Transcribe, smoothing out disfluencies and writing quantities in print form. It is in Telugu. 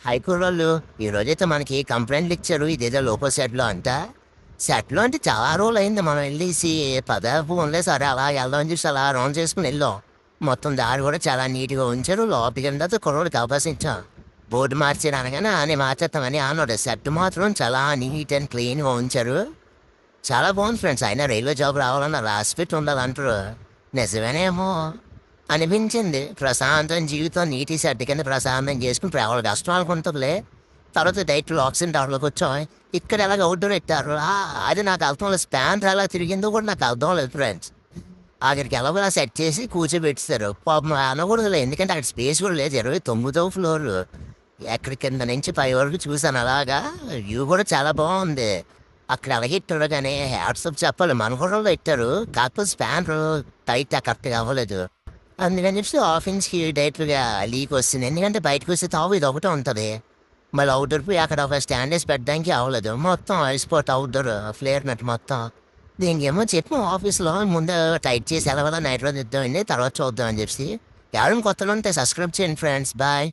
హై కుర్రోళ్ళు ఈరోజైతే మనకి కంప్లైంట్లు ఇచ్చారు ఇదేదో లోపల సెట్లో అంట. సెట్లో అంటే చాలా రోజులు అయింది మనం వెళ్ళేసి ఫోన్లే సరే అలా వెళ్దామని చూసి అలా రౌండ్ చేసుకుని వెళ్ళాం. మొత్తం దారి కూడా చాలా నీట్గా ఉంచారు. లోపలికి వెళ్ళిన తర్వాత కుర్రోడికి అవకాశం ఇచ్చాం. బోర్డు మార్చారు అనగానే అని మార్చేస్తామని అన్నాడు. సెట్ మాత్రం చాలా నీట్ అండ్ క్లీన్గా ఉంచారు. చాలా బాగుంది ఫ్రెండ్స్. అయినా రైల్వే జాబ్ రావాలన్న రాసిపెట్టి ఉండాలంటారు. నిజమేనేమో అనిపించింది. ప్రశాంతం జీవితం నీటి సెట్ కింద ప్రశాంతం చేసుకుని ట్రావెల్ కష్టం అనుకుంటుందిలే. తర్వాత డైరెక్ట్ లాక్సిన్ టవర్లోకి వచ్చాం. ఇక్కడ ఎలాగ అవుట్డోర్ పెట్టారు. అది నాకు అర్థం లేదు. స్పాన్ ఎలా తిరిగిందో కూడా నాకు అర్థం లేదు ఫ్రెండ్స్. అక్కడికి ఎలాగో అలా సెట్ చేసి కూర్చోబెట్టారు. పాపం అనకూడదులే, ఎందుకంటే అక్కడ స్పేస్ కూడా లేదు. 29వ ఫ్లోర్. ఎక్కడి కింద నుంచి పై వరకు చూసాను అలాగా. వ్యూ కూడా చాలా బాగుంది. అక్కడ అలాగే ఇట్టారు కానీ హ్యాట్సప్ చెప్పాలి, మన కూడా ఇట్టారు. కాకపోతే స్పాన్ టైట్ కరెక్ట్గా అవ్వలేదు. అందుకని చెప్పి ఆఫీస్కి డైరెక్ట్గా లీక్ వస్తుంది. ఎందుకంటే బయటకు వస్తే తావు ఇది ఒకటే ఉంటుంది. మళ్ళీ అవుట్డోర్ పోయి అక్కడ ఒక స్టాండర్స్ పెట్టడానికి అవ్వలేదు. మొత్తం ఐస్పోర్ట్ అవుట్డోర్ ఫ్లేర్ నట్టు మొత్తం. దీనికి ఏమో చెప్పు ఆఫీస్లో ముందు టైట్ చేసి ఎలా నైట్ రోజు ఇద్దామండి, తర్వాత చూద్దాం అని చెప్పి. ఎవరైనా కొత్తలో ఉంటే సబ్స్క్రైబ్ చేయండి ఫ్రెండ్స్. బాయ్.